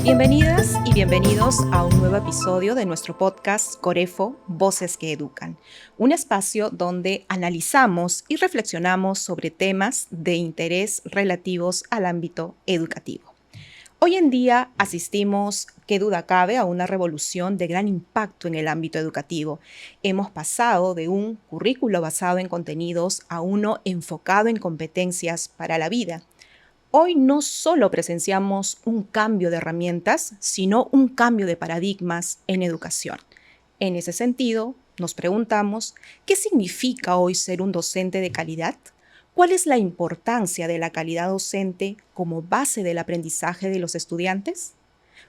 Bienvenidas y bienvenidos a un nuevo episodio de nuestro podcast Corefo, Voces que Educan, un espacio donde analizamos y reflexionamos sobre temas de interés relativos al ámbito educativo. Hoy en día asistimos, qué duda cabe, a una revolución de gran impacto en el ámbito educativo. Hemos pasado de un currículo basado en contenidos a uno enfocado en competencias para la vida. Hoy no solo presenciamos un cambio de herramientas, sino un cambio de paradigmas en educación. En ese sentido, nos preguntamos, ¿qué significa hoy ser un docente de calidad? ¿Cuál es la importancia de la calidad docente como base del aprendizaje de los estudiantes?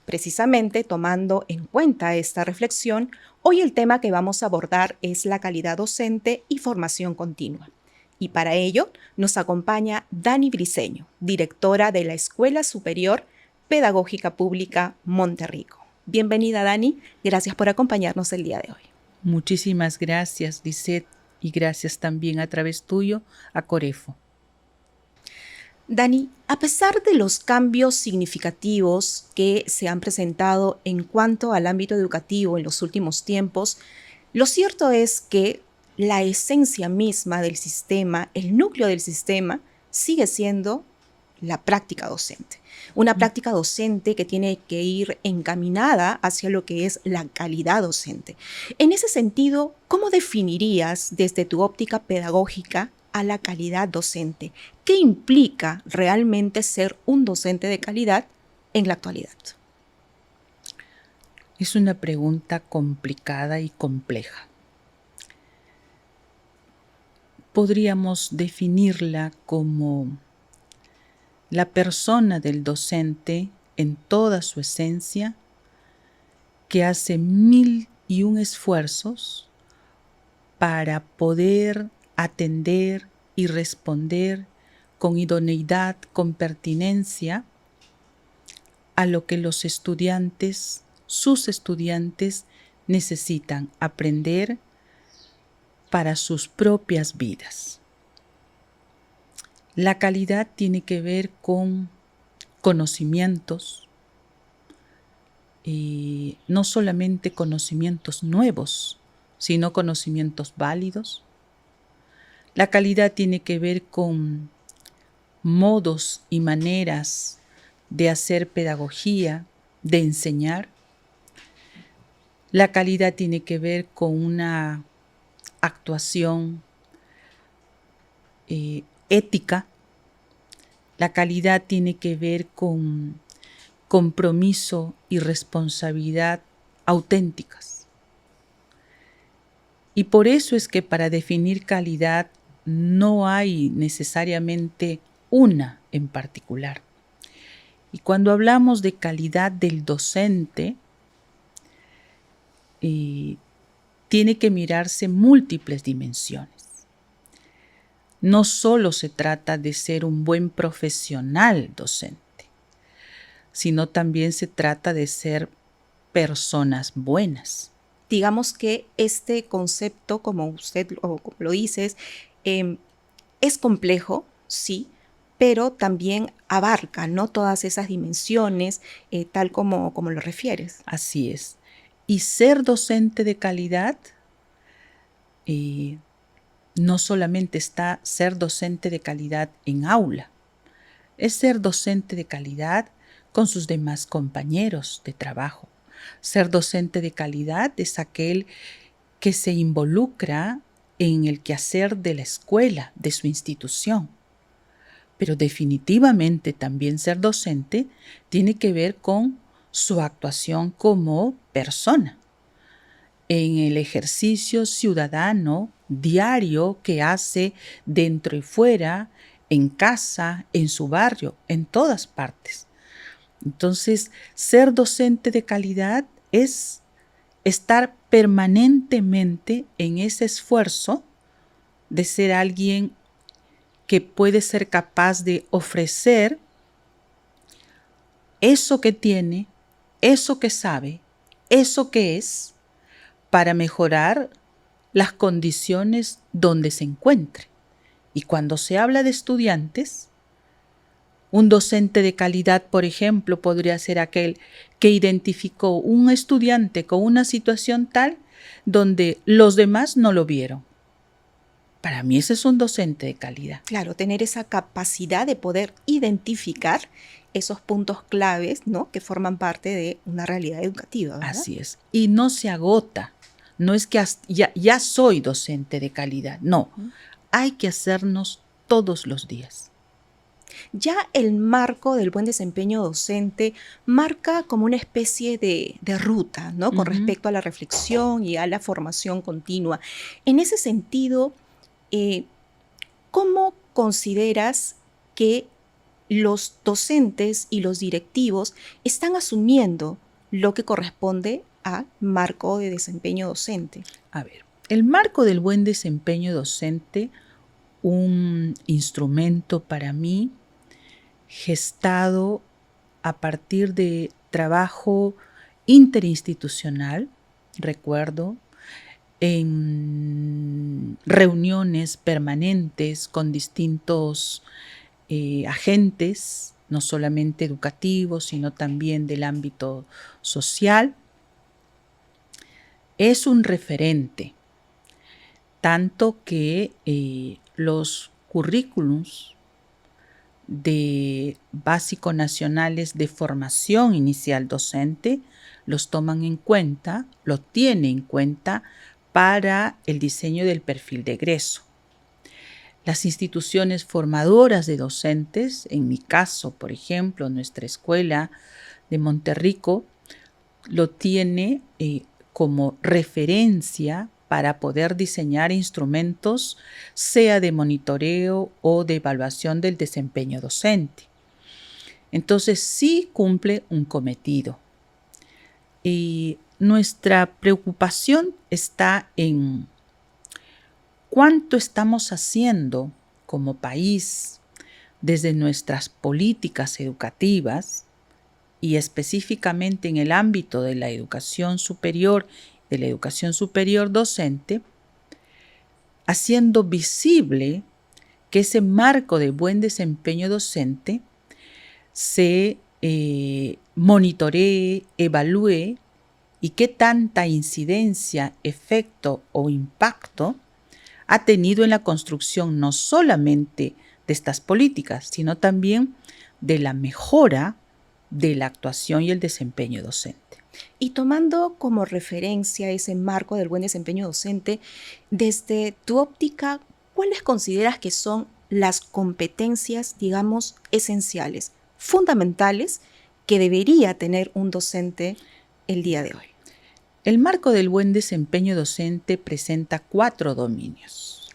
Precisamente tomando en cuenta esta reflexión, hoy el tema que vamos a abordar es la calidad docente y formación continua. Y para ello nos acompaña Dani Briceño, directora de la Escuela Superior Pedagógica Pública Monterrico. Bienvenida, Dani. Gracias por acompañarnos el día de hoy. Muchísimas gracias, Lisette, y gracias también a través tuyo a Corefo. Dani, a pesar de los cambios significativos que se han presentado en cuanto al ámbito educativo en los últimos tiempos, lo cierto es que la esencia misma del sistema, el núcleo del sistema, sigue siendo la práctica docente. Una práctica docente que tiene que ir encaminada hacia lo que es la calidad docente. En ese sentido, ¿cómo definirías desde tu óptica pedagógica a la calidad docente? ¿Qué implica realmente ser un docente de calidad en la actualidad? Es una pregunta complicada y compleja. Podríamos definirla como la persona del docente en toda su esencia que hace 1001 esfuerzos para poder atender y responder con idoneidad, con pertinencia a lo que los estudiantes, sus estudiantes, necesitan aprender para sus propias vidas. La calidad tiene que ver con conocimientos, y no solamente conocimientos nuevos, sino conocimientos válidos. La calidad tiene que ver con modos y maneras de hacer pedagogía, de enseñar. La calidad tiene que ver con una actuación ética. La calidad tiene que ver con compromiso y responsabilidad auténticas. Y por eso es que para definir calidad no hay necesariamente una en particular. Y cuando hablamos de calidad del docente, tiene que mirarse múltiples dimensiones. No solo se trata de ser un buen profesional docente, sino también se trata de ser personas buenas. Digamos que este concepto, como usted o como lo dices, es complejo, sí, pero también abarca, ¿no?, todas esas dimensiones, tal como lo refieres. Así es. Y ser docente de calidad, no solamente está ser docente de calidad en aula, es ser docente de calidad con sus demás compañeros de trabajo. Ser docente de calidad es aquel que se involucra en el quehacer de la escuela, de su institución. Pero definitivamente también ser docente tiene que ver con su actuación como persona, en el ejercicio ciudadano diario que hace dentro y fuera, en casa, en su barrio, en todas partes. Entonces, ser docente de calidad es estar permanentemente en ese esfuerzo de ser alguien que puede ser capaz de ofrecer eso que tiene, eso que sabe, eso que es, para mejorar las condiciones donde se encuentre. Y cuando se habla de estudiantes, Un docente de calidad, por ejemplo, podría ser aquel que identificó un estudiante con una situación tal donde los demás no lo vieron. Para mí ese es un docente de calidad. Claro, tener esa capacidad de poder identificar esos puntos claves, ¿no?, que forman parte de una realidad educativa, ¿verdad? Así es. Y no se agota. No es que ya soy docente de calidad. No, hay que hacernos todos los días. Ya el marco del buen desempeño docente marca como una especie de ruta, ¿no?, con respecto a la reflexión y a la formación continua. En ese sentido, ¿cómo consideras que los docentes y los directivos están asumiendo lo que corresponde al marco de desempeño docente? A ver, el marco del buen desempeño docente, un instrumento para mí gestado a partir de trabajo interinstitucional, recuerdo, en reuniones permanentes con distintos agentes, no solamente educativos, sino también del ámbito social. Es un referente, tanto que los currículums de básico nacionales de formación inicial docente los toman en cuenta, lo tienen en cuenta para el diseño del perfil de egreso. Las instituciones formadoras de docentes, en mi caso, por ejemplo, nuestra escuela de Monterrico, lo tiene como referencia para poder diseñar instrumentos, sea de monitoreo o de evaluación del desempeño docente. Entonces, sí cumple un cometido. Y nuestra preocupación está en cuánto estamos haciendo como país desde nuestras políticas educativas y específicamente en el ámbito de la educación superior docente, haciendo visible que ese marco de buen desempeño docente se monitoree, evalúe y qué tanta incidencia, efecto o impacto ha tenido en la construcción no solamente de estas políticas, sino también de la mejora de la actuación y el desempeño docente. Y tomando como referencia ese marco del buen desempeño docente, desde tu óptica, ¿cuáles consideras que son las competencias, digamos, esenciales, fundamentales, que debería tener un docente el día de hoy? El marco del buen desempeño docente presenta 4 dominios.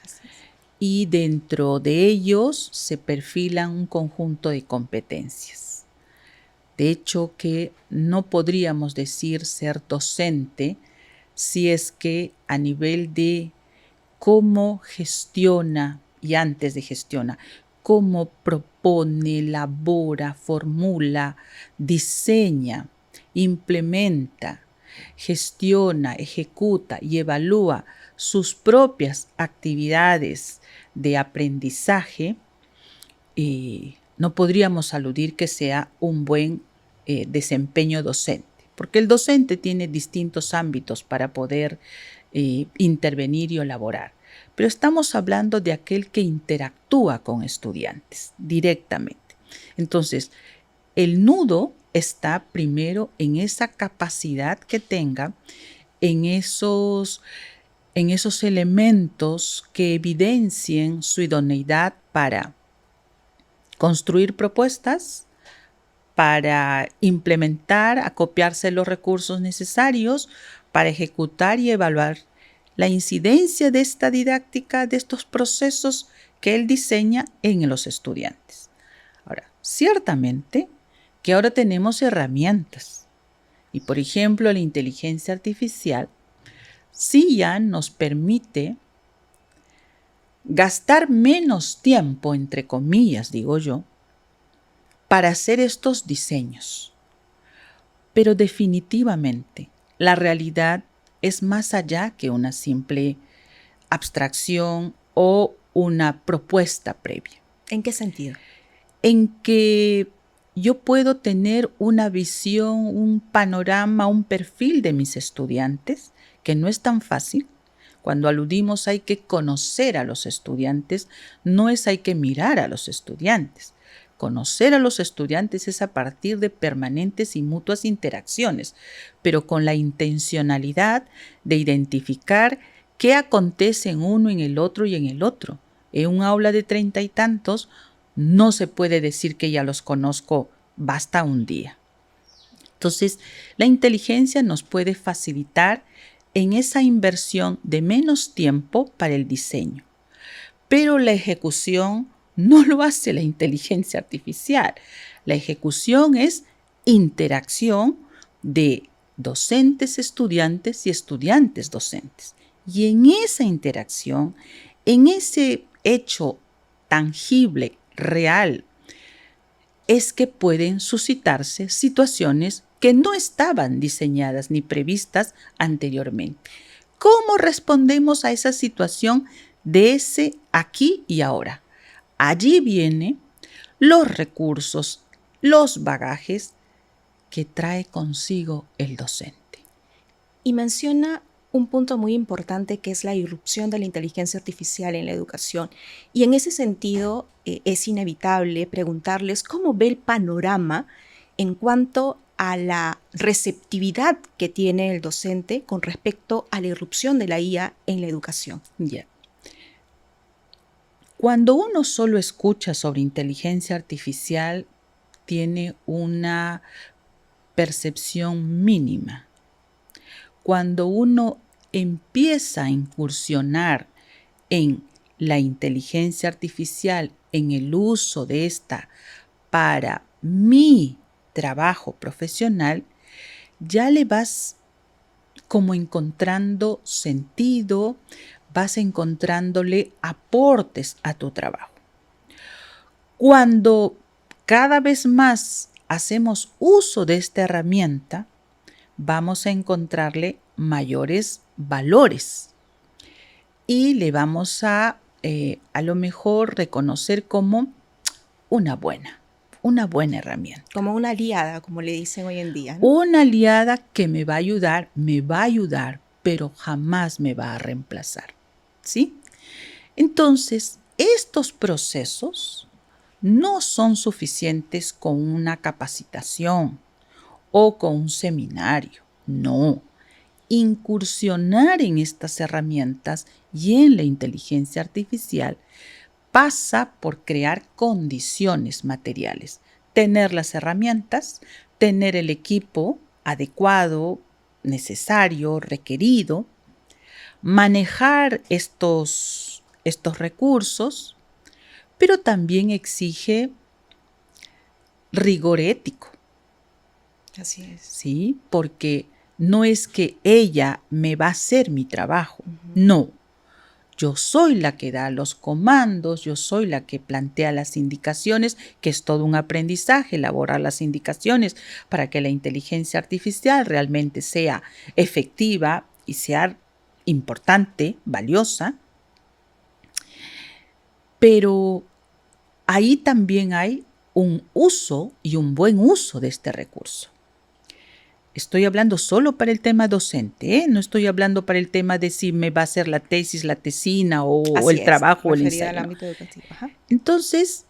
Y dentro de ellos se perfilan un conjunto de competencias. De hecho, que no podríamos decir ser docente si es que a nivel de cómo gestiona y antes de gestiona, cómo propone, elabora, formula, diseña, implementa, gestiona, ejecuta y evalúa sus propias actividades de aprendizaje, no podríamos aludir que sea un buen desempeño docente, porque el docente tiene distintos ámbitos para poder intervenir y elaborar. Pero estamos hablando de aquel que interactúa con estudiantes directamente. Entonces, el nudo está primero en esa capacidad que tenga, en esos elementos que evidencien su idoneidad para construir propuestas, para implementar, acopiarse los recursos necesarios para ejecutar y evaluar la incidencia de esta didáctica, de estos procesos que él diseña en los estudiantes. Ahora, ciertamente que ahora tenemos herramientas y, por ejemplo, la inteligencia artificial sí ya nos permite gastar menos tiempo, entre comillas, digo yo, para hacer estos diseños. Pero definitivamente, la realidad es más allá que una simple abstracción o una propuesta previa. ¿En qué sentido? en que yo puedo tener una visión, un panorama, un perfil de mis estudiantes, que no es tan fácil. Cuando aludimos hay que conocer a los estudiantes, no es hay que mirar a los estudiantes. Conocer a los estudiantes es a partir de permanentes y mutuas interacciones, pero con la intencionalidad de identificar qué acontece en uno, en el otro y en el otro. En un aula de 30 y tantos no se puede decir que ya los conozco, basta un día. Entonces, la inteligencia nos puede facilitar en esa inversión de menos tiempo para el diseño, pero la ejecución no lo hace la inteligencia artificial. La ejecución es interacción de docentes, estudiantes y estudiantes docentes. Y en esa interacción, en ese hecho tangible, real, es que pueden suscitarse situaciones que no estaban diseñadas ni previstas anteriormente. ¿Cómo respondemos a esa situación de ese aquí y ahora? Allí vienen los recursos, los bagajes que trae consigo el docente. Y menciona un punto muy importante que es la irrupción de la inteligencia artificial en la educación. Y en ese sentido es inevitable preguntarles cómo ve el panorama en cuanto a la receptividad que tiene el docente con respecto a la irrupción de la IA en la educación. Yeah. Cuando uno solo escucha sobre inteligencia artificial, tiene una percepción mínima. Cuando uno empieza a incursionar en la inteligencia artificial, en el uso de esta para mi trabajo profesional, ya le vas como encontrando sentido, vas encontrándole aportes a tu trabajo. Cuando cada vez más hacemos uso de esta herramienta, vamos a encontrarle mayores valores y le vamos a lo mejor reconocer como una buena herramienta. Como una aliada, como le dicen hoy en día, ¿no? Una aliada que me va a ayudar, pero jamás me va a reemplazar, ¿sí? Entonces, estos procesos no son suficientes con una capacitación o con un seminario, no. Incursionar en estas herramientas y en la inteligencia artificial pasa por crear condiciones materiales, tener las herramientas, tener el equipo adecuado, necesario, requerido, manejar estos recursos, pero también exige rigor ético. Así es. ¿Sí? Porque no es que ella me va a hacer mi trabajo, no. Yo soy la que da los comandos, yo soy la que plantea las indicaciones, que es todo un aprendizaje, elaborar las indicaciones para que la inteligencia artificial realmente sea efectiva y sea importante, valiosa. Pero ahí también hay un uso y un buen uso de este recurso. Estoy hablando solo para el tema docente, ¿eh? No estoy hablando para el tema de si me va a hacer la tesis, la tesina o el trabajo o el ensayo. Al ámbito educativo. Ajá. Entonces,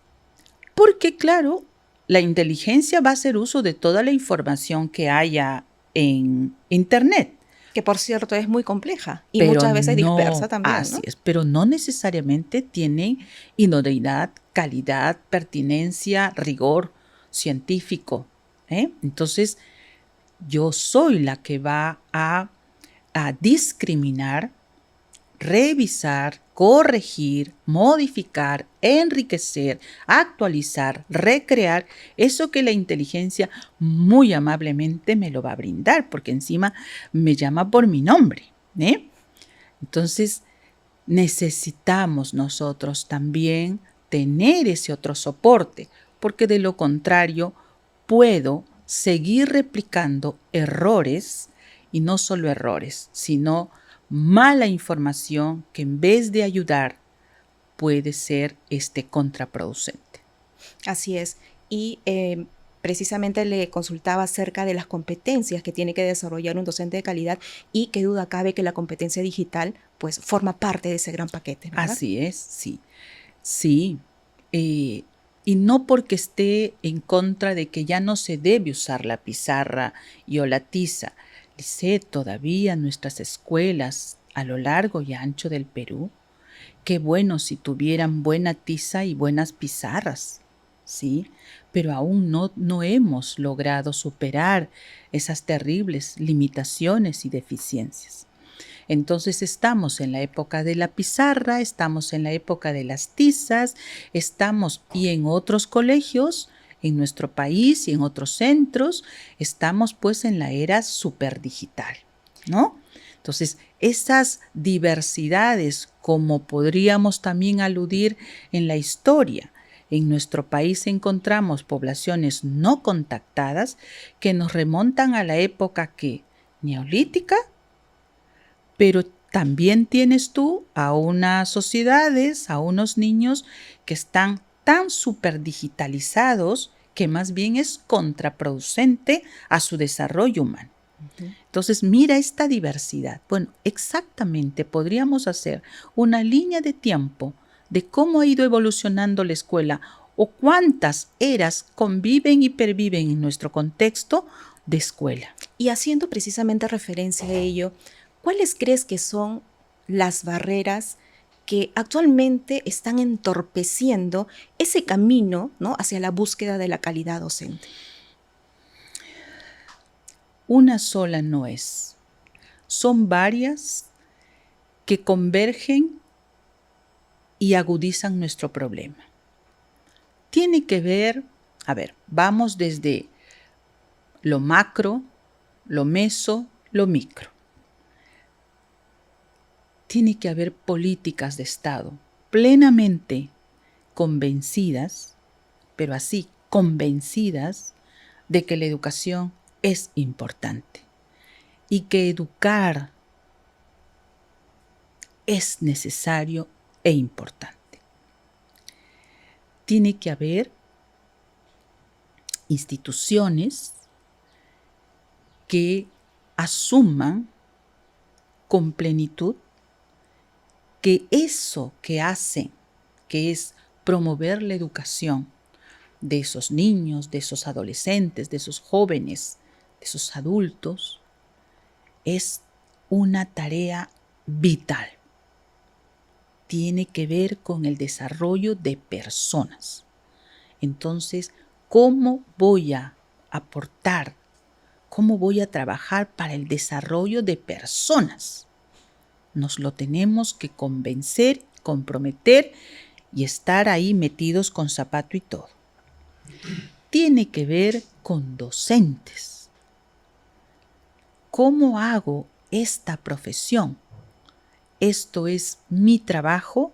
porque claro, la inteligencia va a hacer uso de toda la información que haya en Internet. Que por cierto es muy compleja y pero muchas veces dispersa también. Así es, pero no necesariamente tiene idoneidad, calidad, pertinencia, rigor científico, ¿eh? Entonces, yo soy la que va a discriminar, revisar, corregir, modificar, enriquecer, actualizar, recrear, eso que la inteligencia muy amablemente me lo va a brindar, porque encima me llama por mi nombre, ¿eh? Entonces, necesitamos nosotros también tener ese otro soporte, porque de lo contrario puedo seguir replicando errores, y no solo errores, sino mala información que en vez de ayudar puede ser contraproducente. Así es. Y precisamente le consultaba acerca de las competencias que tiene que desarrollar un docente de calidad y qué duda cabe que la competencia digital pues forma parte de ese gran paquete, ¿verdad? Así es, sí. Sí. Y no porque esté en contra de que ya no se debe usar la pizarra y o la tiza. Dice, todavía nuestras escuelas a lo largo y ancho del Perú, qué bueno si tuvieran buena tiza y buenas pizarras, ¿sí? Pero aún no hemos logrado superar esas terribles limitaciones y deficiencias. Entonces estamos en la época de la pizarra, estamos en la época de las tizas, y en otros colegios, en nuestro país y en otros centros, estamos pues en la era superdigital, ¿no? Entonces, esas diversidades, como podríamos también aludir en la historia, en nuestro país encontramos poblaciones no contactadas que nos remontan a la época neolítica, pero también tienes tú a unas sociedades, a unos niños que están tan súper digitalizados que más bien es contraproducente a su desarrollo humano. Entonces, mira esta diversidad. Bueno, exactamente podríamos hacer una línea de tiempo de cómo ha ido evolucionando la escuela o cuántas eras conviven y perviven en nuestro contexto de escuela. Y haciendo precisamente referencia a ello, ¿cuáles crees que son las barreras que actualmente están entorpeciendo ese camino, ¿no?, hacia la búsqueda de la calidad docente? Una sola no es. Son varias que convergen y agudizan nuestro problema. Tiene que ver, vamos desde lo macro, lo meso, lo micro. Tiene que haber políticas de Estado plenamente convencidas, pero así, convencidas de que la educación es importante y que educar es necesario e importante. Tiene que haber instituciones que asuman con plenitud que eso que hacen, que es promover la educación de esos niños, de esos adolescentes, de esos jóvenes, de esos adultos, es una tarea vital. Tiene que ver con el desarrollo de personas. Entonces, ¿cómo voy a aportar? ¿Cómo voy a trabajar para el desarrollo de personas? Nos lo tenemos que convencer, comprometer y estar ahí metidos con zapato y todo. Tiene que ver con docentes. ¿Cómo hago esta profesión? Esto es mi trabajo,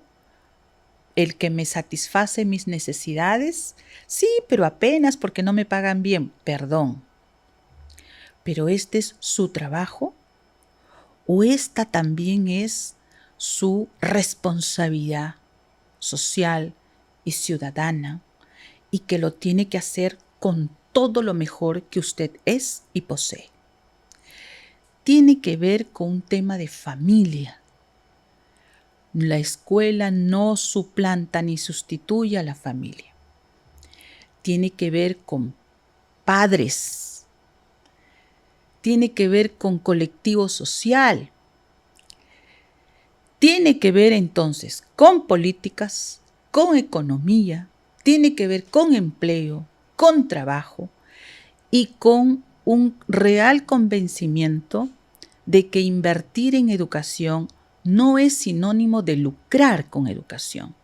el que me satisface mis necesidades. Sí, pero apenas porque no me pagan bien. Perdón. Pero este es su trabajo, o esta también es su responsabilidad social y ciudadana, y que lo tiene que hacer con todo lo mejor que usted es y posee. Tiene que ver con un tema de familia. La escuela no suplanta ni sustituye a la familia. Tiene que ver con padres. Tiene que ver con colectivo social. Tiene que ver entonces con políticas, con economía, tiene que ver con empleo, con trabajo y con un real convencimiento de que invertir en educación no es sinónimo de lucrar con educación,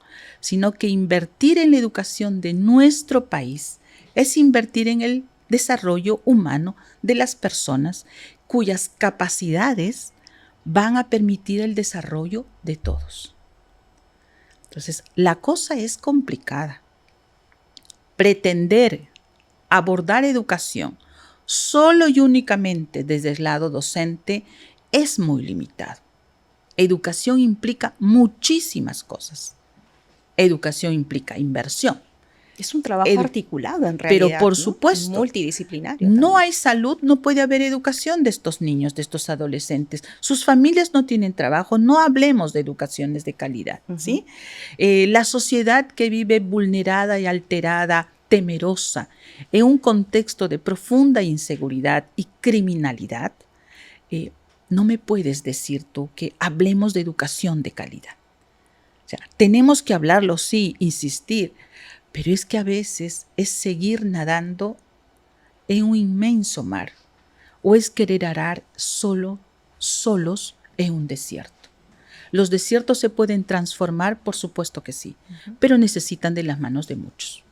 sino que invertir en la educación de nuestro país es invertir en el desarrollo humano de las personas cuyas capacidades van a permitir el desarrollo de todos. Entonces, la cosa es complicada. Pretender abordar educación solo y únicamente desde el lado docente es muy limitado. Educación implica muchísimas cosas. Educación implica inversión. Es un trabajo articulado en Pero realidad, por ¿no? supuesto, Multidisciplinario no también. hay salud, no puede haber educación de estos niños, de estos adolescentes. Sus familias no tienen trabajo, no hablemos de educaciones de calidad, ¿sí? La sociedad que vive vulnerada y alterada, temerosa, en un contexto de profunda inseguridad y criminalidad, no me puedes decir tú que hablemos de educación de calidad. O sea, tenemos que hablarlo, sí, insistir, pero es que a veces es seguir nadando en un inmenso mar o es querer arar solos en un desierto. ¿Los desiertos se pueden transformar? Por supuesto que sí, pero necesitan de las manos de muchos.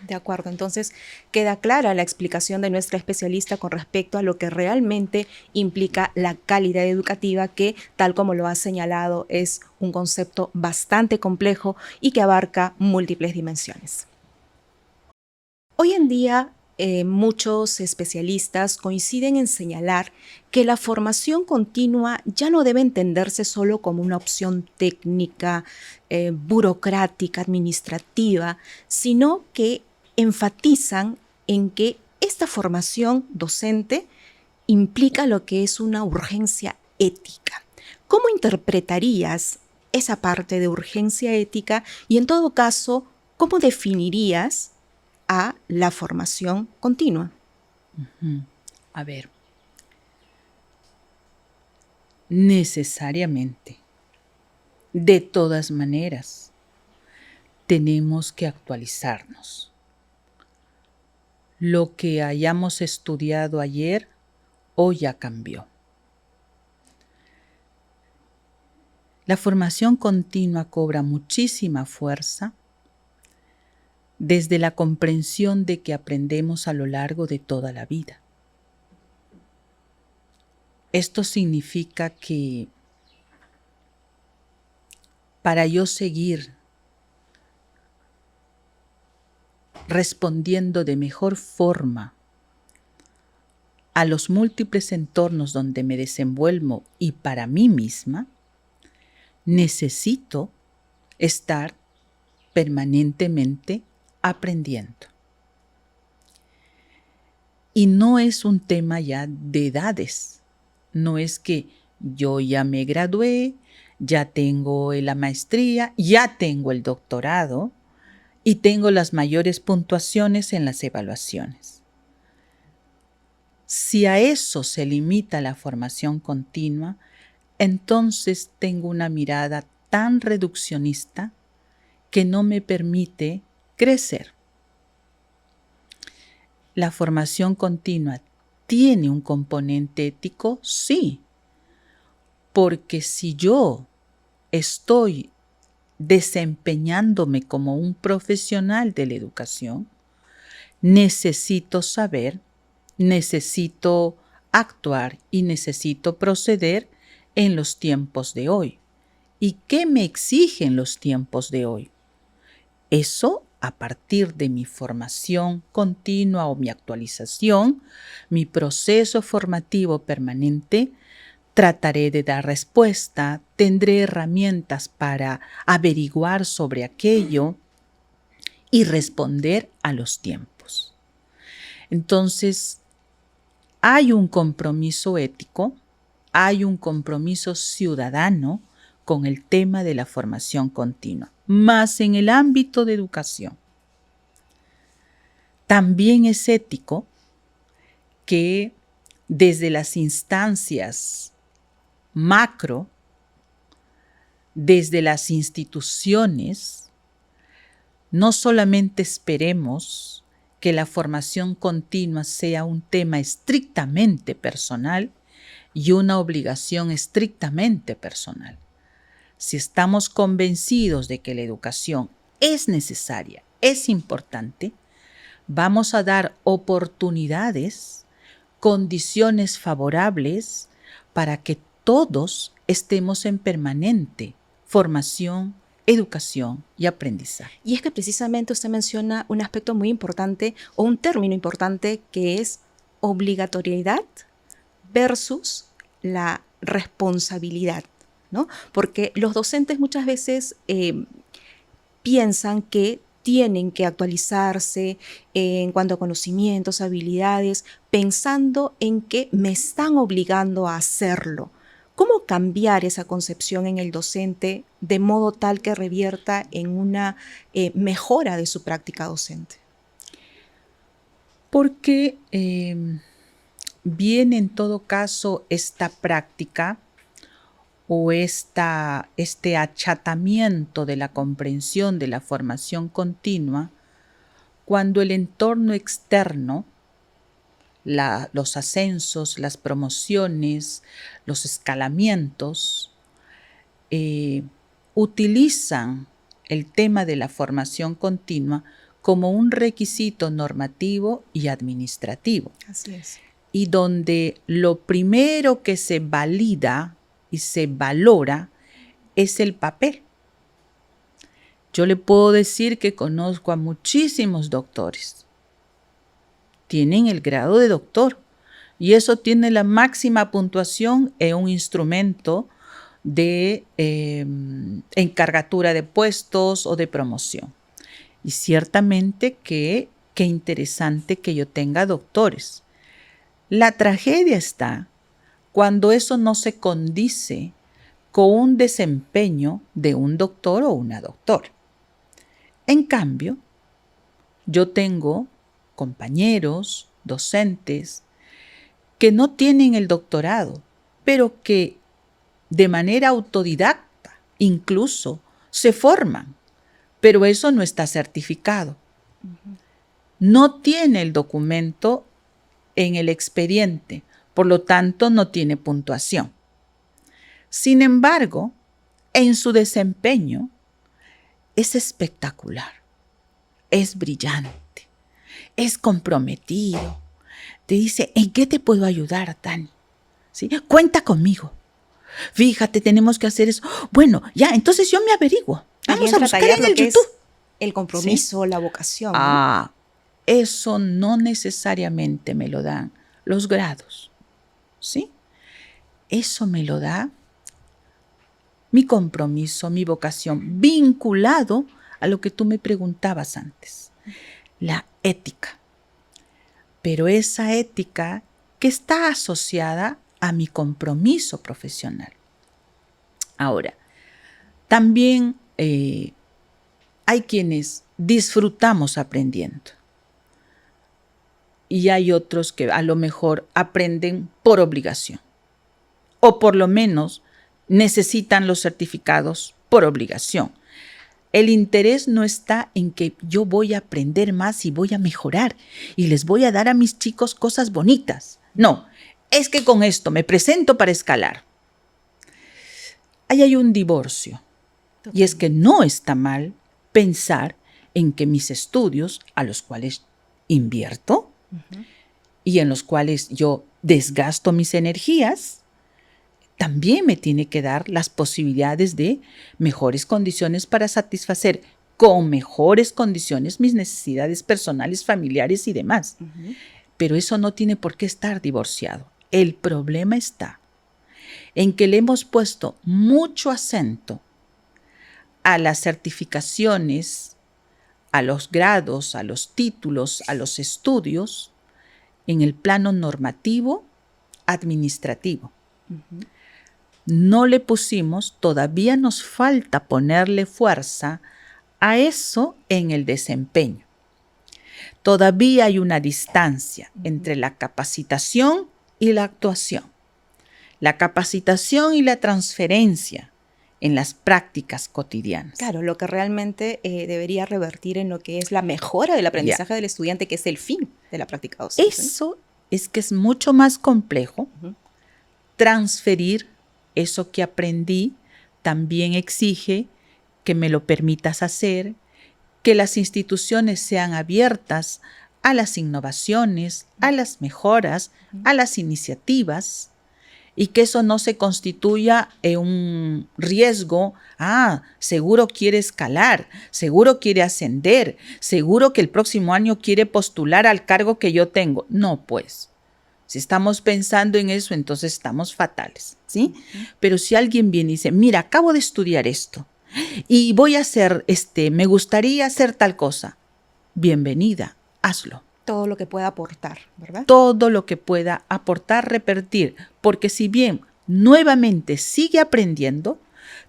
De acuerdo, entonces queda clara la explicación de nuestra especialista con respecto a lo que realmente implica la calidad educativa, que, tal como lo ha señalado, es un concepto bastante complejo y que abarca múltiples dimensiones. Hoy en día, muchos especialistas coinciden en señalar que la formación continua ya no debe entenderse solo como una opción técnica, burocrática, administrativa, sino que enfatizan en que esta formación docente implica lo que es una urgencia ética. ¿Cómo interpretarías esa parte de urgencia ética y, en todo caso, cómo definirías a la formación continua? A ver, necesariamente, de todas maneras, tenemos que actualizarnos. Lo que hayamos estudiado ayer hoy ya cambió. La formación continua cobra muchísima fuerza desde la comprensión de que aprendemos a lo largo de toda la vida. Esto significa que para yo seguir respondiendo de mejor forma a los múltiples entornos donde me desenvuelvo y para mí misma, necesito estar permanentemente aprendiendo. Y no es un tema ya de edades. No es que yo ya me gradué, ya tengo la maestría, ya tengo el doctorado y tengo las mayores puntuaciones en las evaluaciones. Si a eso se limita la formación continua, entonces tengo una mirada tan reduccionista que no me permite crecer. ¿La formación continua tiene un componente ético? Sí, porque si yo estoy desempeñándome como un profesional de la educación, necesito saber, necesito actuar y necesito proceder en los tiempos de hoy. ¿Y qué me exigen los tiempos de hoy? Eso a partir de mi formación continua o mi actualización, mi proceso formativo permanente, trataré de dar respuesta, tendré herramientas para averiguar sobre aquello y responder a los tiempos. Entonces, hay un compromiso ético, hay un compromiso ciudadano con el tema de la formación continua, más en el ámbito de educación. También es ético que desde las instancias macro, desde las instituciones, no solamente esperemos que la formación continua sea un tema estrictamente personal y una obligación estrictamente personal. Si estamos convencidos de que la educación es necesaria, es importante, vamos a dar oportunidades, condiciones favorables para que todos estemos en permanente formación, educación y aprendizaje. Y es que precisamente usted menciona un aspecto muy importante o un término importante, que es obligatoriedad versus la responsabilidad, ¿no? Porque los docentes muchas veces piensan que tienen que actualizarse en cuanto a conocimientos, habilidades, pensando en que me están obligando a hacerlo. ¿Cómo cambiar esa concepción en el docente de modo tal que revierta en una mejora de su práctica docente? Porque viene en todo caso esta práctica o este achatamiento de la comprensión de la formación continua cuando el entorno externo, los ascensos, las promociones, los escalamientos, utilizan el tema de la formación continua como un requisito normativo y administrativo. Así es. Y donde lo primero que se valida y se valora es el papel. Yo le puedo decir que conozco a muchísimos doctores. Tienen el grado de doctor y eso tiene la máxima puntuación en un instrumento de encargatura de puestos o de promoción. Y ciertamente qué interesante que yo tenga doctores. La tragedia está cuando eso no se condice con un desempeño de un doctor o una doctora. En cambio, yo tengo compañeros, docentes, que no tienen el doctorado, pero que de manera autodidacta incluso se forman, pero eso no está certificado. No tiene el documento en el expediente, por lo tanto no tiene puntuación. Sin embargo, en su desempeño es espectacular, es brillante, es comprometido. Te dice, ¿en qué te puedo ayudar, Tani? ¿Sí? Cuenta conmigo. Fíjate, tenemos que hacer eso. Bueno, ya, entonces yo me averiguo. Vamos a buscar en el YouTube. El compromiso, ¿sí? La vocación. Ah, ¿no? Eso no necesariamente me lo dan los grados, ¿sí? Eso me lo da mi compromiso, mi vocación, vinculado a lo que tú me preguntabas antes, la ética. Pero esa ética que está asociada a mi compromiso profesional. Ahora, también hay quienes disfrutamos aprendiendo y hay otros que a lo mejor aprenden por obligación o por lo menos necesitan los certificados por obligación. El interés no está en que yo voy a aprender más y voy a mejorar y les voy a dar a mis chicos cosas bonitas. No, es que con esto me presento para escalar. Ahí hay un divorcio. Y es que no está mal pensar en que mis estudios, a los cuales invierto y en los cuales yo desgasto mis energías, también me tiene que dar las posibilidades de mejores condiciones para satisfacer con mejores condiciones mis necesidades personales, familiares y demás. Pero eso no tiene por qué estar divorciado. El problema está en que le hemos puesto mucho acento a las certificaciones, a los grados, a los títulos, a los estudios en el plano normativo, administrativo. No le pusimos, todavía nos falta ponerle fuerza a eso en el desempeño. Todavía hay una distancia entre la capacitación y la actuación. La capacitación y la transferencia en las prácticas cotidianas. Claro, lo que realmente debería revertir en lo que es la mejora del aprendizaje del estudiante, que es el fin de la práctica docente. Eso es que es mucho más complejo. Transferir eso que aprendí también exige que me lo permitas hacer, que las instituciones sean abiertas a las innovaciones, a las mejoras, a las iniciativas, y que eso no se constituya en un riesgo. Seguro quiere escalar, seguro quiere ascender, seguro que el próximo año quiere postular al cargo que yo tengo. No, pues. Si estamos pensando en eso, entonces estamos fatales, ¿sí? Pero si alguien viene y dice, mira, acabo de estudiar esto Y voy a hacer, me gustaría hacer tal cosa. Bienvenida, hazlo. Todo lo que pueda aportar, ¿verdad? Todo lo que pueda aportar, repetir, porque si bien nuevamente sigue aprendiendo,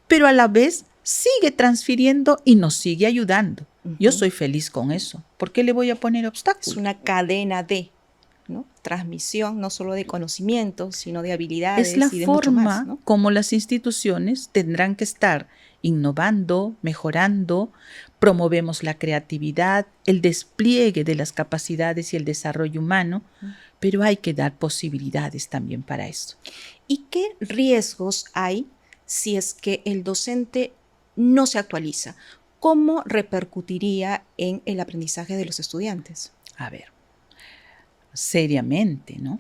pero a la vez sigue transfiriendo y nos sigue ayudando. Yo soy feliz con eso. ¿Por qué le voy a poner obstáculos? Es una cadena de, ¿no?, transmisión, no solo de conocimientos, sino de habilidades es la y de mucho más, forma ¿no? como las instituciones tendrán que estar innovando, mejorando, promovemos la creatividad, el despliegue de las capacidades y el desarrollo humano, pero hay que dar posibilidades también para eso. ¿Y qué riesgos hay si es que el docente no se actualiza? ¿Cómo repercutiría en el aprendizaje de los estudiantes? A ver, seriamente, ¿no?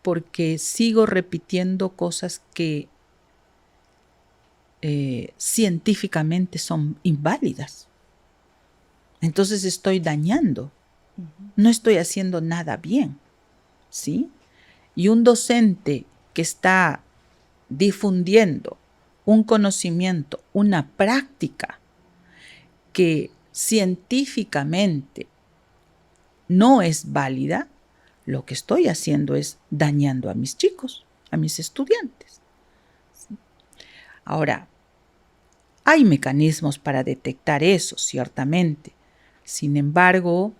Porque sigo repitiendo cosas que científicamente son inválidas. Entonces estoy dañando, no estoy haciendo nada bien, ¿sí? Y un docente que está difundiendo un conocimiento, una práctica que científicamente no es válida, lo que estoy haciendo es dañando a mis chicos, a mis estudiantes. ¿Sí? Ahora, hay mecanismos para detectar eso, ciertamente. Sin embargo,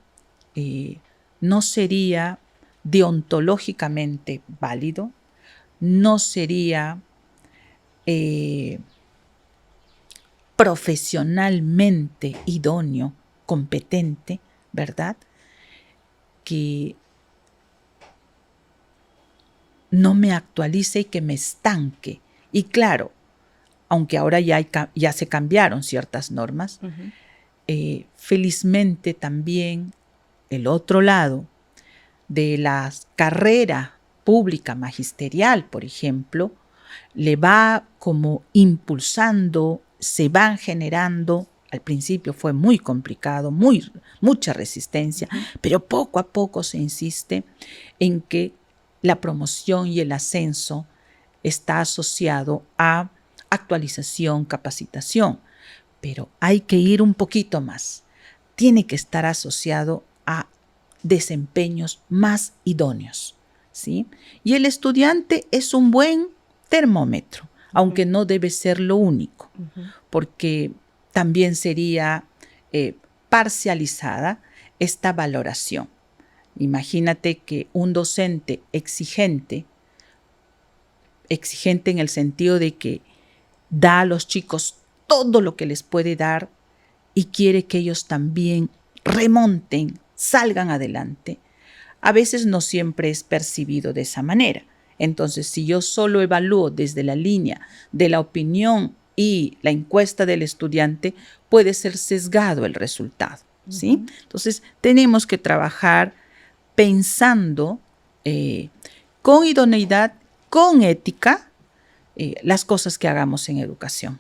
no sería deontológicamente válido, no sería profesionalmente idóneo, competente, ¿verdad? Que no me actualice y que me estanque. Y claro, aunque ahora ya se cambiaron ciertas normas, felizmente también el otro lado de la carrera pública magisterial, por ejemplo, le va como impulsando, se van generando. Al principio fue muy complicado, mucha resistencia, pero poco a poco se insiste en que la promoción y el ascenso está asociado a actualización, capacitación, pero hay que ir un poquito más. Tiene que estar asociado a desempeños más idóneos, ¿sí? Y el estudiante es un buen termómetro, aunque no debe ser lo único, porque también sería parcializada esta valoración. Imagínate que un docente exigente en el sentido de que da a los chicos todo lo que les puede dar y quiere que ellos también remonten, salgan adelante, a veces no siempre es percibido de esa manera. Entonces, si yo solo evalúo desde la línea de la opinión y la encuesta del estudiante, puede ser sesgado el resultado, ¿sí? Entonces, tenemos que trabajar pensando con idoneidad, con ética, las cosas que hagamos en educación.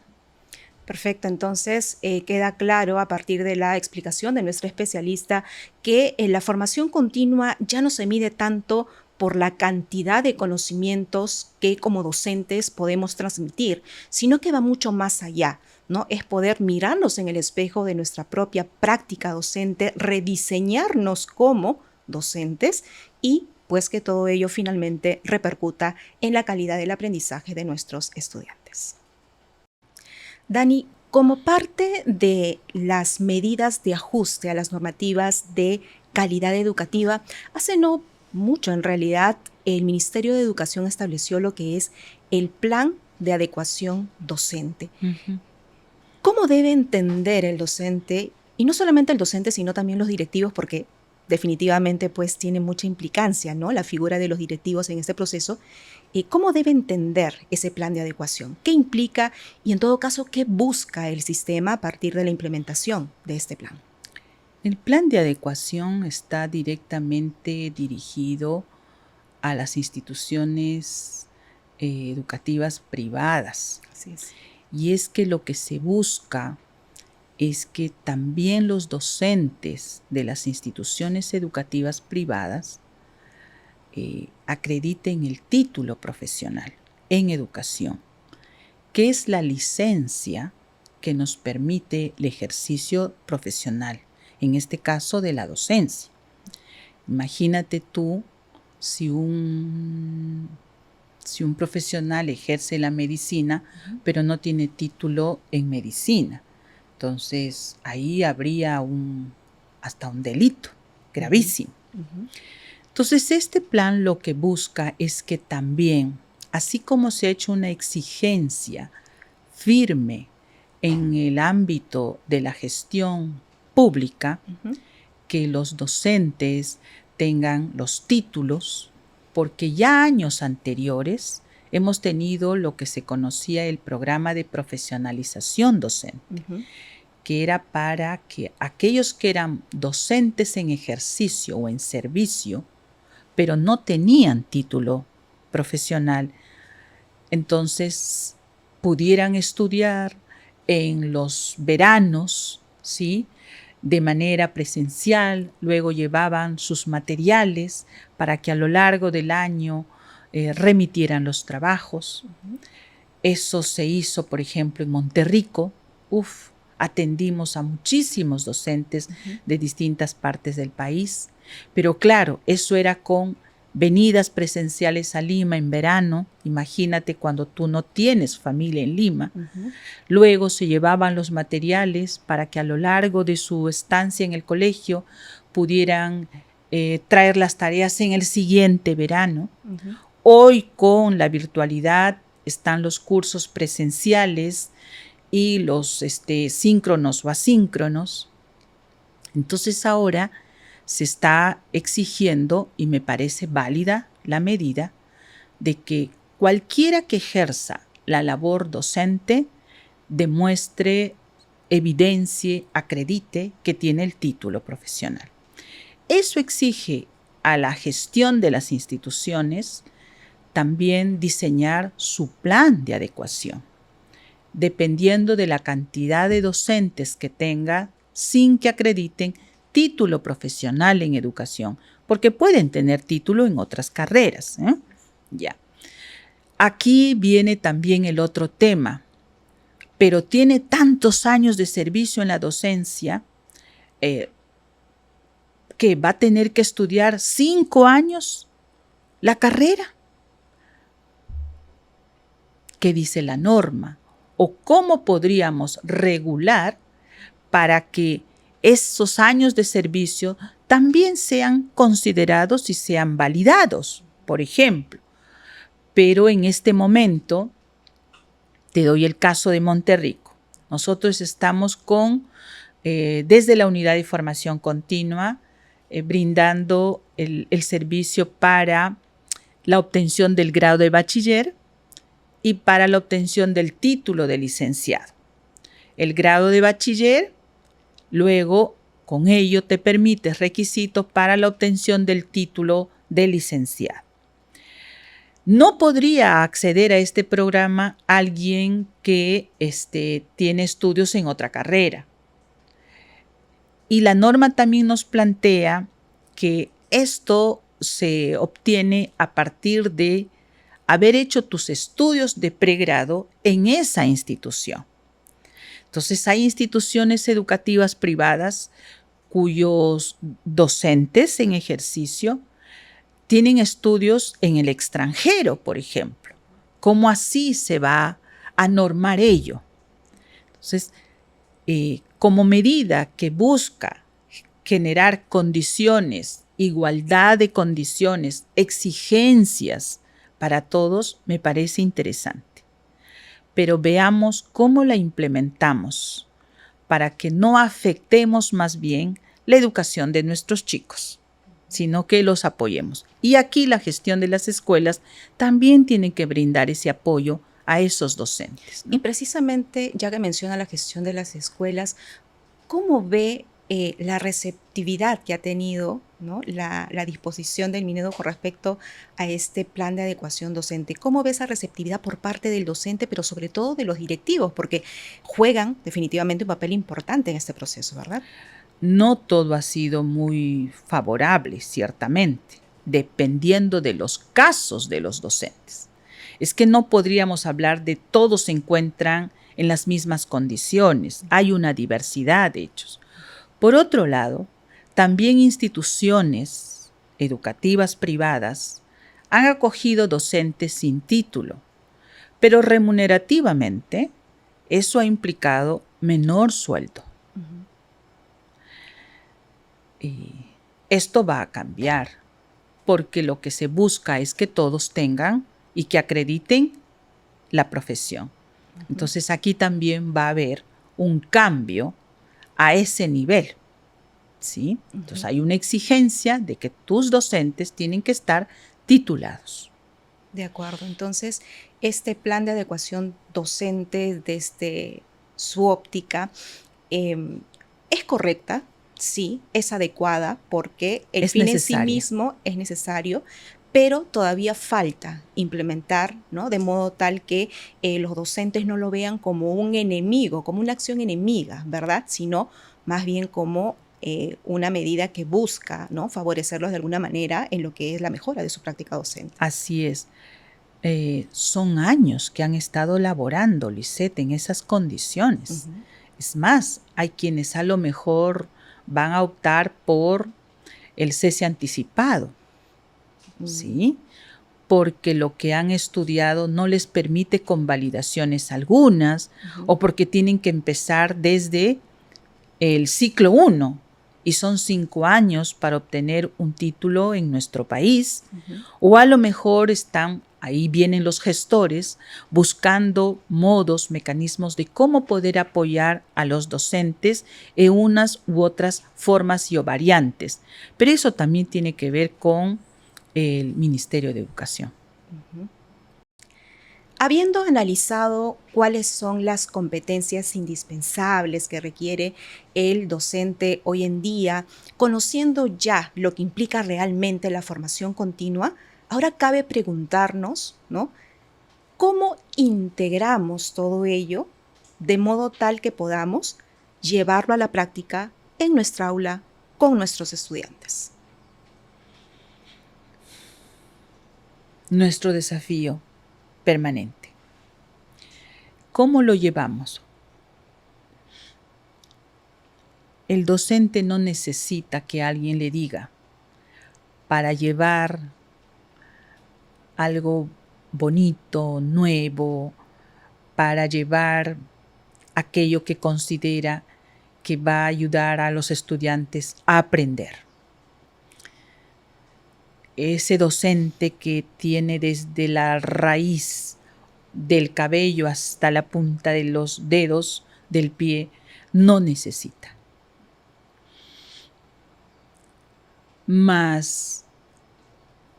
Perfecto, entonces queda claro a partir de la explicación de nuestra especialista que la formación continua ya no se mide tanto por la cantidad de conocimientos que como docentes podemos transmitir, sino que va mucho más allá, ¿no? Es poder mirarnos en el espejo de nuestra propia práctica docente, rediseñarnos como docentes y pues que todo ello finalmente repercuta en la calidad del aprendizaje de nuestros estudiantes. Dani, como parte de las medidas de ajuste a las normativas de calidad educativa, hace no mucho en realidad el Ministerio de Educación estableció lo que es el Plan de Adecuación Docente. ¿Cómo debe entender el docente, y no solamente el docente, sino también los directivos, porque definitivamente pues tiene mucha implicancia, ¿no?, la figura de los directivos en este proceso? ¿Cómo debe entender ese plan de adecuación? ¿Qué implica y en todo caso qué busca el sistema a partir de la implementación de este plan? El plan de adecuación está directamente dirigido a las instituciones educativas privadas. Así es. Y es que lo que se busca es que también los docentes de las instituciones educativas privadas acrediten el título profesional en educación, que es la licencia que nos permite el ejercicio profesional, en este caso de la docencia. Imagínate tú si un profesional ejerce la medicina, pero no tiene título en medicina. Entonces, ahí habría hasta un delito gravísimo. Entonces, este plan lo que busca es que también, así como se ha hecho una exigencia firme en el ámbito de la gestión pública, que los docentes tengan los títulos, porque ya años anteriores hemos tenido lo que se conocía el programa de profesionalización docente, que era para que aquellos que eran docentes en ejercicio o en servicio, pero no tenían título profesional, entonces pudieran estudiar en los veranos, ¿sí?, de manera presencial, luego llevaban sus materiales para que a lo largo del año remitieran los trabajos. Eso se hizo, por ejemplo, en Monterrico. Atendimos a muchísimos docentes de distintas partes del país, pero claro, eso era con venidas presenciales a Lima en verano. Imagínate cuando tú no tienes familia en Lima. Luego se llevaban los materiales para que a lo largo de su estancia en el colegio pudieran traer las tareas en el siguiente verano. Hoy, con la virtualidad, están los cursos presenciales y los síncronos o asíncronos. Entonces ahora se está exigiendo, y me parece válida la medida, de que cualquiera que ejerza la labor docente demuestre, evidencie, acredite que tiene el título profesional. Eso exige a la gestión de las instituciones también diseñar su plan de adecuación, dependiendo de la cantidad de docentes que tenga, sin que acrediten título profesional en educación, porque pueden tener título en otras carreras. Ya. Aquí viene también el otro tema, pero tiene tantos años de servicio en la docencia que va a tener que estudiar 5 años la carrera. ¿Qué dice la norma? ¿O cómo podríamos regular para que esos años de servicio también sean considerados y sean validados, por ejemplo? Pero en este momento, te doy el caso de Monterrico. Nosotros estamos desde la unidad de formación continua, brindando el servicio para la obtención del grado de bachiller y para la obtención del título de licenciado. El grado de bachiller, luego, con ello te permite requisitos para la obtención del título de licenciado. No podría acceder a este programa alguien que tiene estudios en otra carrera. Y la norma también nos plantea que esto se obtiene a partir de haber hecho tus estudios de pregrado en esa institución. Entonces, hay instituciones educativas privadas cuyos docentes en ejercicio tienen estudios en el extranjero, por ejemplo. ¿Cómo así se va a normar ello? Entonces, como medida que busca generar condiciones, igualdad de condiciones, exigencias para todos, me parece interesante. Pero veamos cómo la implementamos para que no afectemos más bien la educación de nuestros chicos, sino que los apoyemos. Y aquí la gestión de las escuelas también tiene que brindar ese apoyo a esos docentes, ¿no? Y precisamente, ya que menciona la gestión de las escuelas, ¿cómo ve la receptividad que ha tenido, ¿no?, la disposición del Minedo con respecto a este plan de adecuación docente? ¿Cómo ve esa receptividad por parte del docente, pero sobre todo de los directivos? Porque juegan definitivamente un papel importante en este proceso, ¿verdad? No todo ha sido muy favorable, ciertamente, dependiendo de los casos de los docentes. Es que no podríamos hablar de todos se encuentran en las mismas condiciones. Hay una diversidad de hechos. Por otro lado, también instituciones educativas privadas han acogido docentes sin título, pero remunerativamente eso ha implicado menor sueldo. Y esto va a cambiar, porque lo que se busca es que todos tengan y que acrediten la profesión. Entonces aquí también va a haber un cambio a ese nivel, ¿sí? Entonces hay una exigencia de que tus docentes tienen que estar titulados. De acuerdo. Entonces, este plan de adecuación docente desde su óptica es correcta, sí, es adecuada porque el fin en sí mismo es necesario, pero todavía falta implementar, ¿no? De modo tal que los docentes no lo vean como un enemigo, como una acción enemiga, ¿verdad? Sino más bien como una medida que busca, ¿no? Favorecerlos de alguna manera en lo que es la mejora de su práctica docente. Así es. Son años que han estado laborando, Lisette, en esas condiciones. Es más, hay quienes a lo mejor van a optar por el cese anticipado, ¿sí? Porque lo que han estudiado no les permite convalidaciones algunas, o porque tienen que empezar desde el ciclo 1, y son 5 años para obtener un título en nuestro país, o a lo mejor ahí vienen los gestores buscando modos, mecanismos de cómo poder apoyar a los docentes en unas u otras formas y o variantes. Pero eso también tiene que ver con el Ministerio de Educación. Habiendo analizado cuáles son las competencias indispensables que requiere el docente hoy en día, conociendo ya lo que implica realmente la formación continua, ahora cabe preguntarnos, ¿no? ¿Cómo integramos todo ello de modo tal que podamos llevarlo a la práctica en nuestra aula con nuestros estudiantes? Nuestro desafío permanente. ¿Cómo lo llevamos? El docente no necesita que alguien le diga, para llevar algo bonito, nuevo, para llevar aquello que considera que va a ayudar a los estudiantes a aprender. Ese docente que tiene desde la raíz del cabello hasta la punta de los dedos del pie, no necesita. Mas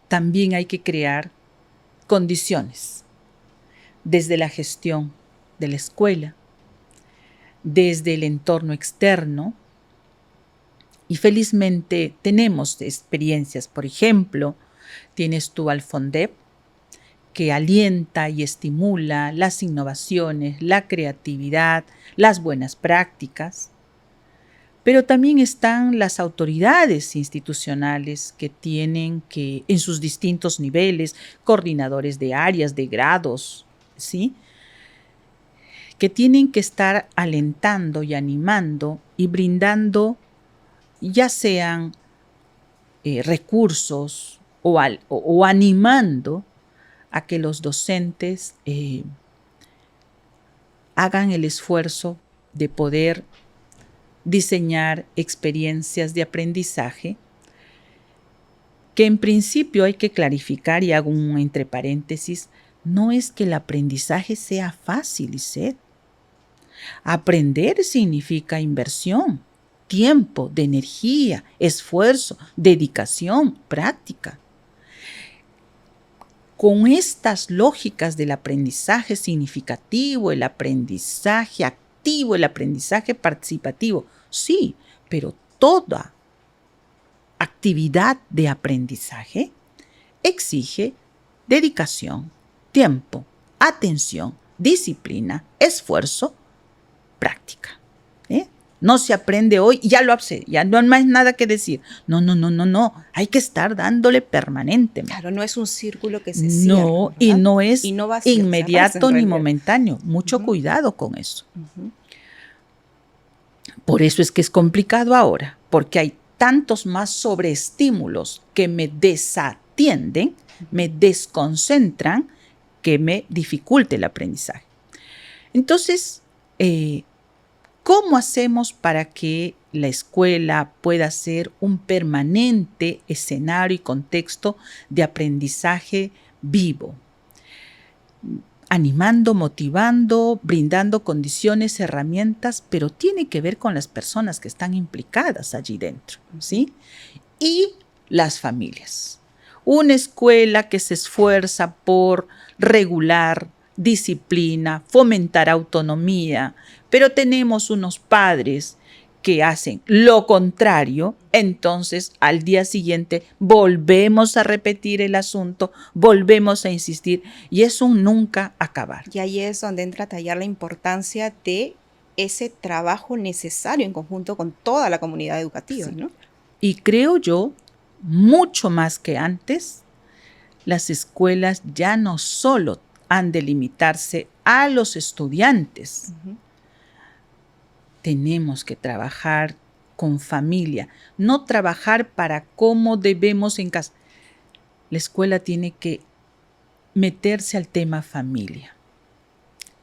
también hay que crear condiciones desde la gestión de la escuela, desde el entorno externo. Y felizmente tenemos experiencias. Por ejemplo, tienes tú al FONDEP, que alienta y estimula las innovaciones, la creatividad, las buenas prácticas. Pero también están las autoridades institucionales que tienen que, en sus distintos niveles, coordinadores de áreas, de grados, ¿sí?, que tienen que estar alentando y animando y brindando ya sean recursos o animando a que los docentes hagan el esfuerzo de poder diseñar experiencias de aprendizaje que en principio hay que clarificar, y hago un entre paréntesis, no es que el aprendizaje sea fácil, Lisette. Aprender significa inversión, tiempo, de energía, esfuerzo, dedicación, práctica. Con estas lógicas del aprendizaje significativo, el aprendizaje activo, el aprendizaje participativo, sí, pero toda actividad de aprendizaje exige dedicación, tiempo, atención, disciplina, esfuerzo, práctica. no se aprende hoy y ya lo hace, ya no hay más nada que decir. No, hay que estar dándole permanentemente. Claro, no es un círculo que se cierra. No, y no es y no va inmediato ni momentáneo. Mucho cuidado con eso. Por eso es que es complicado ahora, porque hay tantos más sobreestímulos que me desatienden, me desconcentran, que me dificulte el aprendizaje. Entonces, ¿cómo hacemos para que la escuela pueda ser un permanente escenario y contexto de aprendizaje vivo? Animando, motivando, brindando condiciones, herramientas, pero tiene que ver con las personas que están implicadas allí dentro, ¿sí? Y las familias. Una escuela que se esfuerza por regular, disciplina, fomentar autonomía, pero tenemos unos padres que hacen lo contrario, entonces al día siguiente volvemos a repetir el asunto, volvemos a insistir y es un nunca acabar. Y ahí es donde entra a tallar la importancia de ese trabajo necesario en conjunto con toda la comunidad educativa, ¿no? Y creo yo, mucho más que antes, las escuelas ya no solo han de limitarse a los estudiantes. Tenemos que trabajar con familia, no trabajar para cómo debemos en casa. La escuela tiene que meterse al tema familia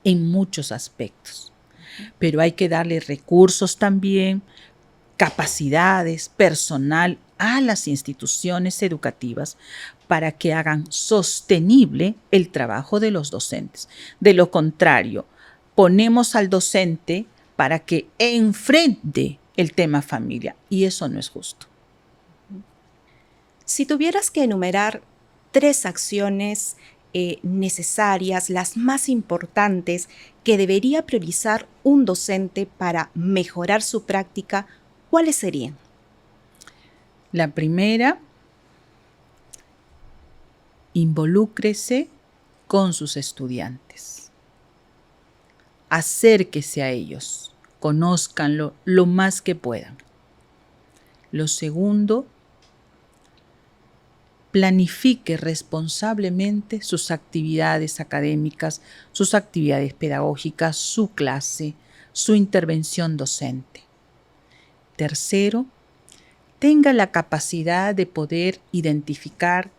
en muchos aspectos, pero hay que darle recursos también, capacidades, personal a las instituciones educativas para que hagan sostenible el trabajo de los docentes. De lo contrario, ponemos al docente para que enfrente el tema familia y eso no es justo. Si tuvieras que enumerar 3 acciones necesarias, las más importantes que debería priorizar un docente para mejorar su práctica, ¿cuáles serían? La primera, involúcrese con sus estudiantes. Acérquese a ellos, conózcanlo lo más que puedan. Lo segundo, planifique responsablemente sus actividades académicas, sus actividades pedagógicas, su clase, su intervención docente. Tercero, tenga la capacidad de poder identificar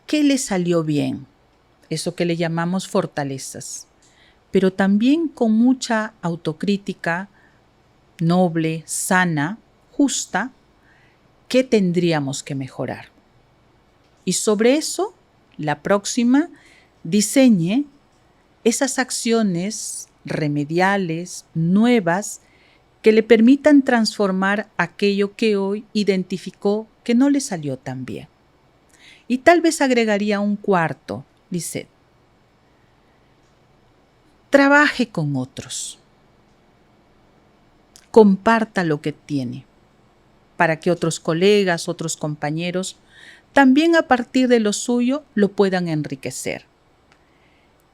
qué le salió bien, eso que le llamamos fortalezas, pero también con mucha autocrítica noble, sana, justa, qué tendríamos que mejorar. Y sobre eso, la próxima, diseñe esas acciones remediales, nuevas, que le permitan transformar aquello que hoy identificó que no le salió tan bien. Y tal vez agregaría un cuarto, Lisette. Trabaje con otros. Comparta lo que tiene para que otros colegas, otros compañeros, también a partir de lo suyo lo puedan enriquecer.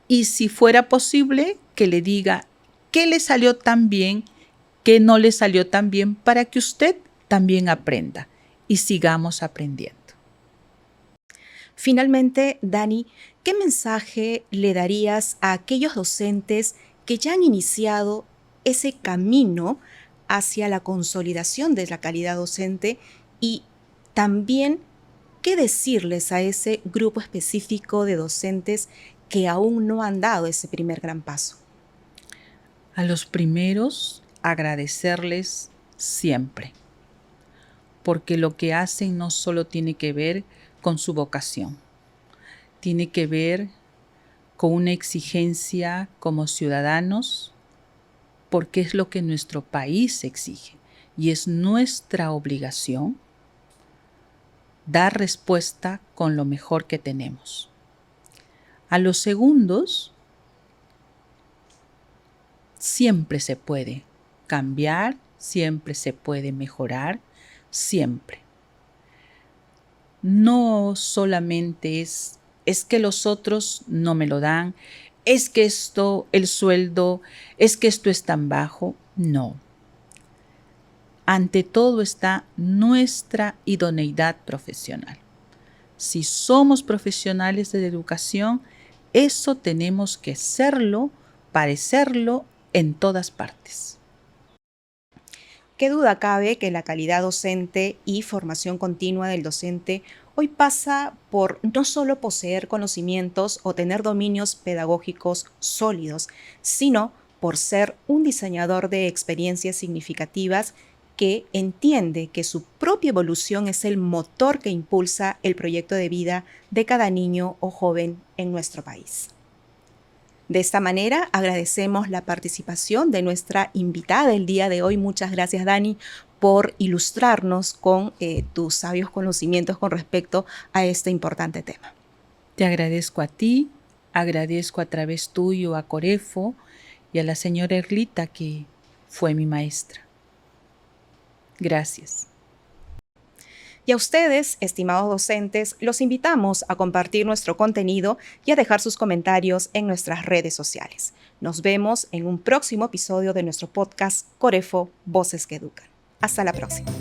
Y si fuera posible, que le diga qué le salió tan bien, qué no le salió tan bien, para que usted también aprenda y sigamos aprendiendo. Finalmente, Dani, ¿qué mensaje le darías a aquellos docentes que ya han iniciado ese camino hacia la consolidación de la calidad docente y también qué decirles a ese grupo específico de docentes que aún no han dado ese primer gran paso? A los primeros, agradecerles siempre, porque lo que hacen no solo tiene que ver con su vocación, tiene que ver con una exigencia como ciudadanos, porque es lo que nuestro país exige y es nuestra obligación dar respuesta con lo mejor que tenemos. A los segundos, siempre se puede cambiar, siempre se puede mejorar, siempre. No solamente es que los otros no me lo dan, es que esto, el sueldo, es que esto es tan bajo. No. ante todo está nuestra idoneidad profesional. Si somos profesionales de la educación, eso tenemos que serlo, parecerlo en todas partes. Qué duda cabe que la calidad docente y formación continua del docente hoy pasa por no solo poseer conocimientos o tener dominios pedagógicos sólidos, sino por ser un diseñador de experiencias significativas que entiende que su propia evolución es el motor que impulsa el proyecto de vida de cada niño o joven en nuestro país. De esta manera, agradecemos la participación de nuestra invitada el día de hoy. Muchas gracias, Dani, por ilustrarnos con tus sabios conocimientos con respecto a este importante tema. Te agradezco a ti, agradezco a través tuyo a Corefo y a la señora Erlita, que fue mi maestra. Gracias. Y a ustedes, estimados docentes, los invitamos a compartir nuestro contenido y a dejar sus comentarios en nuestras redes sociales. Nos vemos en un próximo episodio de nuestro podcast Corefo, Voces que Educan. Hasta la próxima.